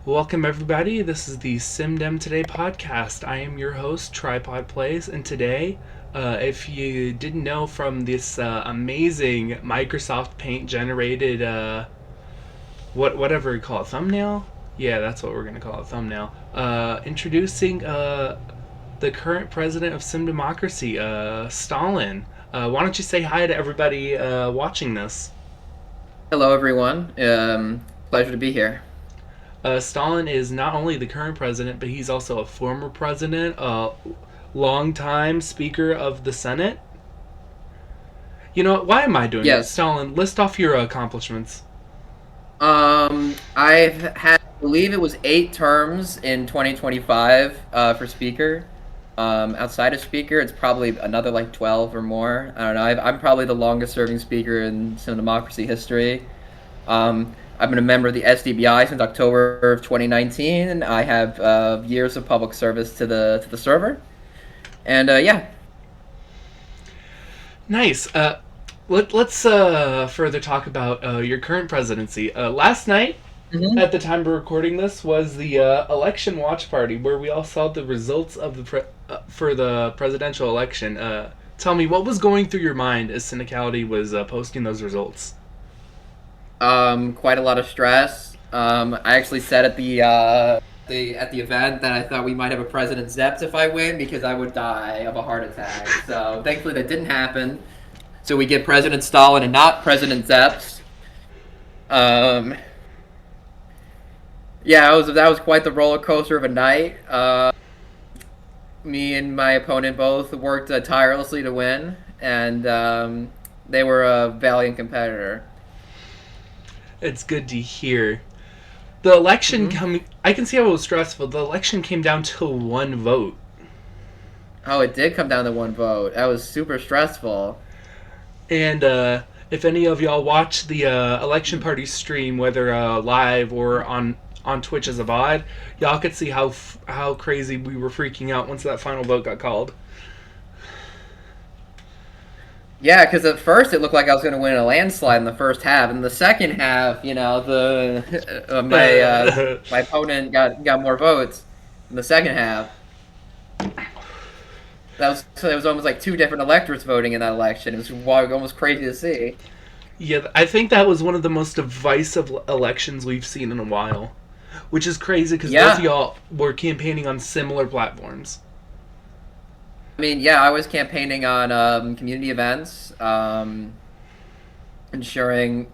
Welcome, everybody. This is the SimDem Today podcast. I am your host, Tripod Plays, and today, if you didn't know from this amazing Microsoft Paint generated, whatever you call it, thumbnail? Yeah, that's what we're going to call it, thumbnail. Introducing the current president of Sim Democracy, Stalin. Why don't you say hi to everybody watching this? Hello, everyone. Pleasure to be here. Stalin is not only the current president, but he's also a former president, a longtime Speaker of the Senate. You know what? Why am I doing it? Yes. Stalin, list off your accomplishments. I've had, I believe it was 8 terms in 2025 for Speaker. Outside of Speaker, it's probably another like 12 or more. I don't know. I'm probably the longest serving Speaker in some democracy history. I've been a member of the SDBI since October of 2019. I have years of public service to the server, and yeah. Nice. Let's further talk about your current presidency. Last night, Mhm. at the time of recording this, was the election watch party where we all saw the results of for the presidential election. Tell me, what was going through your mind as Syndicality was posting those results? Quite a lot of stress. I actually said at the event that I thought we might have a President Zeps if I win because I would die of a heart attack. So thankfully that didn't happen. So we get President Stalin and not President Zeps. Um, yeah, that was quite the roller coaster of a night. Me and my opponent both worked tirelessly to win, and they were a valiant competitor. It's good to hear. The election Hmm. coming, I can see how it was stressful. The election came down to one vote. Oh, it did come down to one vote. That was super stressful. And if any of y'all watch the election party stream, whether live or on Twitch as a VOD, y'all could see how crazy we were freaking out once that final vote got called. Yeah, because at first it looked like I was going to win a landslide in the first half. In the second half, the my opponent got more votes in the second half. It was almost like two different electors voting in that election. It was almost crazy to see. Yeah, I think that was one of the most divisive elections we've seen in a while, which is crazy because both of Yeah, y'all were campaigning on similar platforms. I mean, yeah, I was campaigning on community events, ensuring.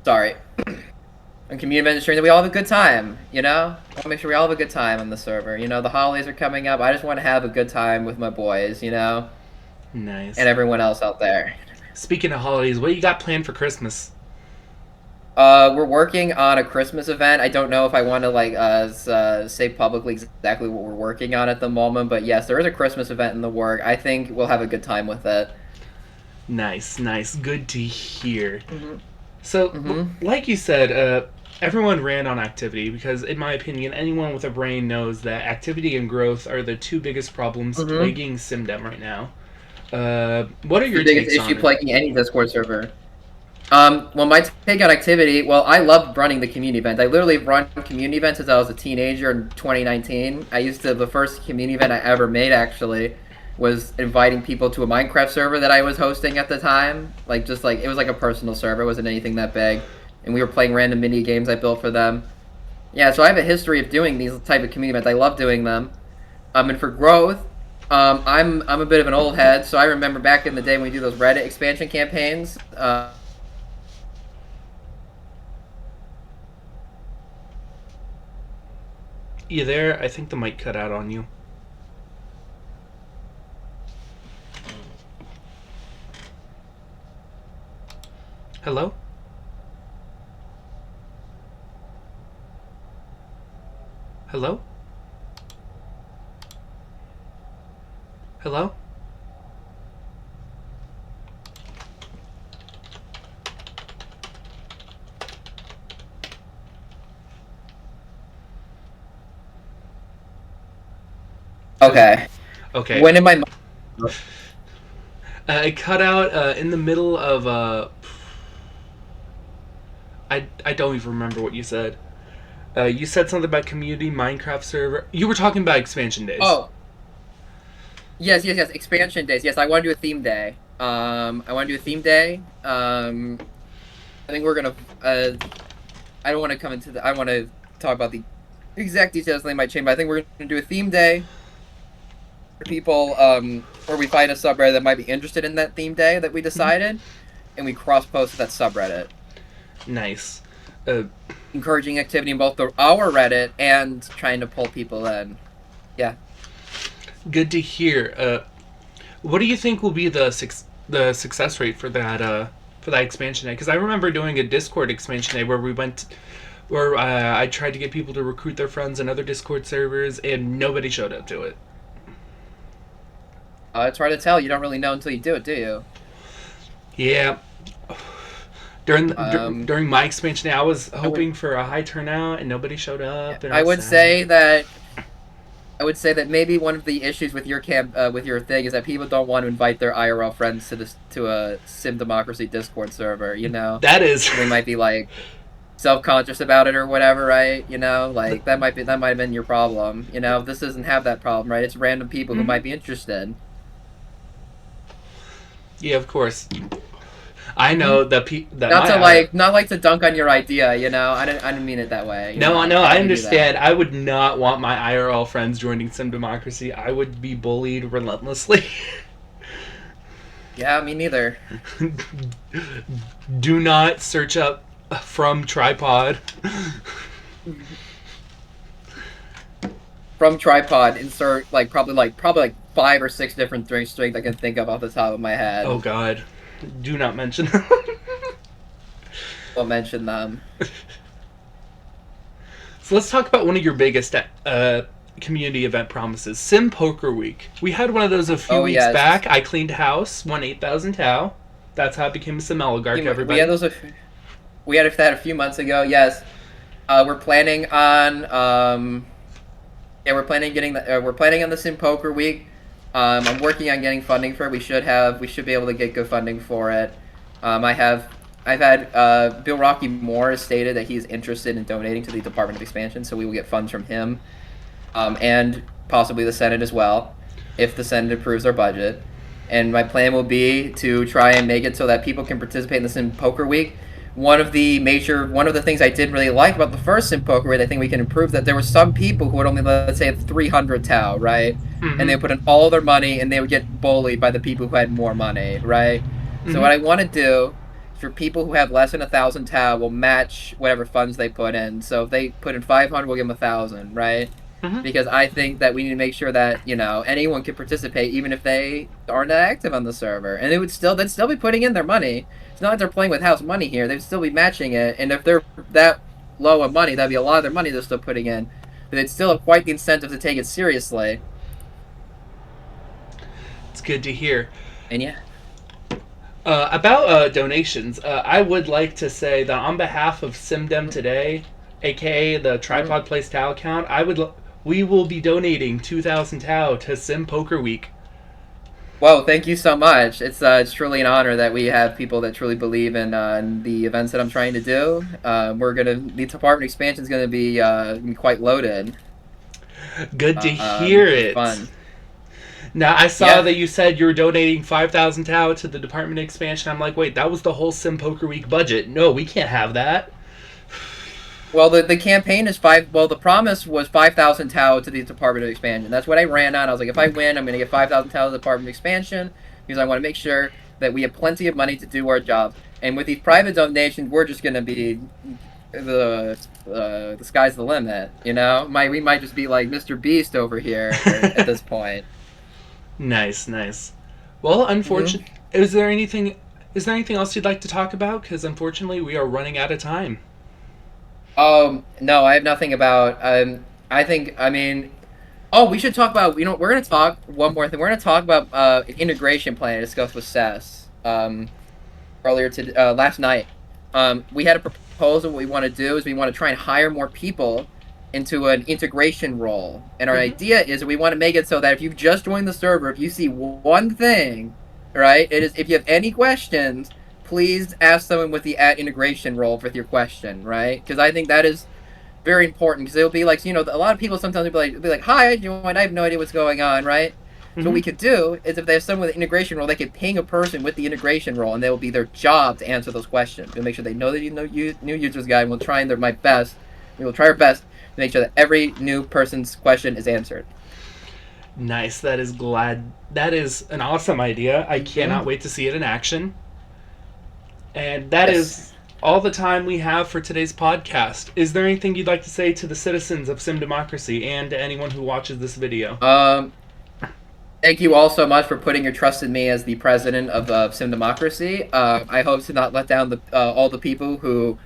Sorry, on community events, ensuring that we all have a good time. I want to make sure we all have a good time on the server. The holidays are coming up. I just want to have a good time with my boys. And Nice. everyone else out there. Speaking of holidays, what you got planned for Christmas? We're working on a Christmas event. I don't know if I want to say publicly exactly what we're working on at the moment, but yes, there is a Christmas event in the work. I think we'll have a good time with it. Nice, nice. Good to hear. Mhm. So, Mhm. like you said, everyone ran on activity because, in my opinion, anyone with a brain knows that activity and growth are the two biggest problems Mhm. plaguing SimDem right now. What are It's the your biggest takes issue on it? plaguing any Discord server. Well, my take on activity. Well, I love running the community event. I literally run community events since I was a teenager in 2019. The first community event I ever made actually was inviting people to a Minecraft server that I was hosting at the time. It was like a personal server. It wasn't anything that big, and we were playing random mini games I built for them. Yeah, so I have a history of doing these type of community events. I love doing them. And for growth, I'm a bit of an old head, so I remember back in the day when we do those Reddit expansion campaigns. You there? I think the mic cut out on you. Hello? Hello? Hello? Okay. Okay. When in my It cut out in the middle of I don't even remember what you said. You said something about community Minecraft server. You were talking about expansion days. Oh, yes. Expansion days. Yes, I want to do a theme day. I want to do a theme day. I think we're gonna. I don't want to come into the. I want to talk about the exact details. They might change, but I think we're gonna do a theme day for people. Where we find a subreddit that might be interested in that theme day that we decided, and we cross post that subreddit, Nice. Uh, encouraging activity in both our Reddit and trying to pull people in. Yeah. Good to hear. What do you think will be the success rate for that expansion day? Because I remember doing a Discord expansion day where I tried to get people to recruit their friends in other Discord servers, and nobody showed up to it. It's hard to tell. You don't really know until you do it, do you? Yeah. During my expansion day, I was hoping for a high turnout, and nobody showed up. And I was would sad. say that maybe one of the issues with your with your thing is that people don't want to invite their IRL friends to a Sim Democracy Discord server. You know, That is. they might be like self-conscious about it or whatever, right? You know, like that might have been your problem. You know, this doesn't have that problem, right? It's random people who might be interested. Yeah, of course. I know that Not like to dunk on your idea. You know, I didn't mean it that way. No, I know. I I didn't do that. understand. I would not want my IRL friends joining Sim Democracy. I would be bullied relentlessly. Yeah, me neither. Do not search up from tripod. From tripod, insert probably like 5 or 6 different strings I can think of off the top of my head. Oh God, do not mention. I'll mention them. So let's talk about one of your biggest community event promises, Sim Poker Week. We had one of those a few weeks back. I cleaned house, won 8,000 Tau. That's how I became a Sim oligarch. Everybody. We had that a few months ago. Yes, we're planning on. We're planning on the Sim Poker Week. I'm working on getting funding for it. We should be able to get good funding for it. I've had Bill Rocky Moore has stated that he's interested in donating to the Department of Expansion, so we will get funds from him, and possibly the Senate as well, if the Senate approves our budget. And my plan will be to try and make it so that people can participate in the Sim Poker Week. One of the things I did really like about the first Sim Poker Week, I think we can improve, that there were some people who would only, let's say, have 300 Tau, right? Mm-hmm. And they would put in all their money, and they would get bullied by the people who had more money, right? Mm-hmm. So what I want to do for people who have less than 1,000 Tau, we'll match whatever funds they put in. So if they put in 500, we'll give them 1,000, right? Mm-hmm. Because I think that we need to make sure that, you know, anyone can participate, even if they aren't active on the server, and they'd still be putting in their money. It's not like they're playing with house money here; they'd still be matching it. And if they're that low of money, that'd be a lot of their money they're still putting in. But they'd still have quite the incentive to take it seriously. It's good to hear. And yeah. About donations, I would like to say that on behalf of SimDem today, aka the Tripod Plays Tau account, we will be donating 2,000 Tau to Sim Poker Week. Well, thank you so much. It's truly an honor that we have people that truly believe in the events that I'm trying to do. The Department Expansion is gonna be quite loaded. Good to hear it. Fun. Now, I saw that you said you were donating 5,000 Tau to the Department of Expansion. I'm like, wait, that was the whole Sim Poker Week budget. No, we can't have that. Well, the campaign is the promise was 5,000 Tau to the Department of Expansion. That's what I ran on. I was like, if I win, I'm going to get 5,000 Tau to the Department of Expansion, because I want to make sure that we have plenty of money to do our job. And with these private donations, we're just going to be the sky's the limit. You know, we might just be like Mr. Beast over here at this point. Nice. Well, unfortunately, is there anything else you'd like to talk about? Because unfortunately, we are running out of time. No, I have nothing about. We should talk about. You know, we're gonna talk one more thing. We're gonna talk about integration plan I discussed with Sess last night. We had a proposal. What we want to do is we want to try and hire more people into an integration role, and our idea is that we want to make it so that if you've just joined the server, if you see one thing, right, it is if you have any questions, please ask someone with the @integration role with your question, right? Because I think that is very important because it'll be like, a lot of people sometimes will be like, "Hi, I joined. I have no idea what's going on," right? So what Hmm. we could do is if they have someone with the integration role, they could ping a person with the integration role, and they will be their job to answer those questions. We'll make sure they know the new users guide, and we'll try my best. We will try our best to make sure that every new person's question is answered. Nice. That is an awesome idea. I cannot Mm-hmm. wait to see it in action. And that Yes. is all the time we have for today's podcast. Is there anything you'd like to say to the citizens of Sim Democracy and to anyone who watches this video? Um, Thank you all so much for putting your trust in me as the president of Sim Democracy. I hope to not let down all the people who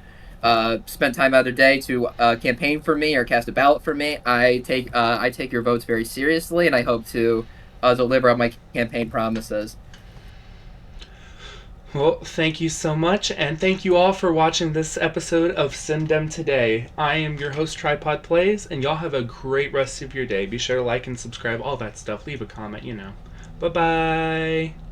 spent time out of their day to campaign for me or cast a ballot for me. I take your votes very seriously, and I hope to deliver on my campaign promises. Well, thank you so much, and thank you all for watching this episode of SimDem Today. I am your host, Tripod Plays, and y'all have a great rest of your day. Be sure to like and subscribe, all that stuff. Leave a comment, you know. Bye bye.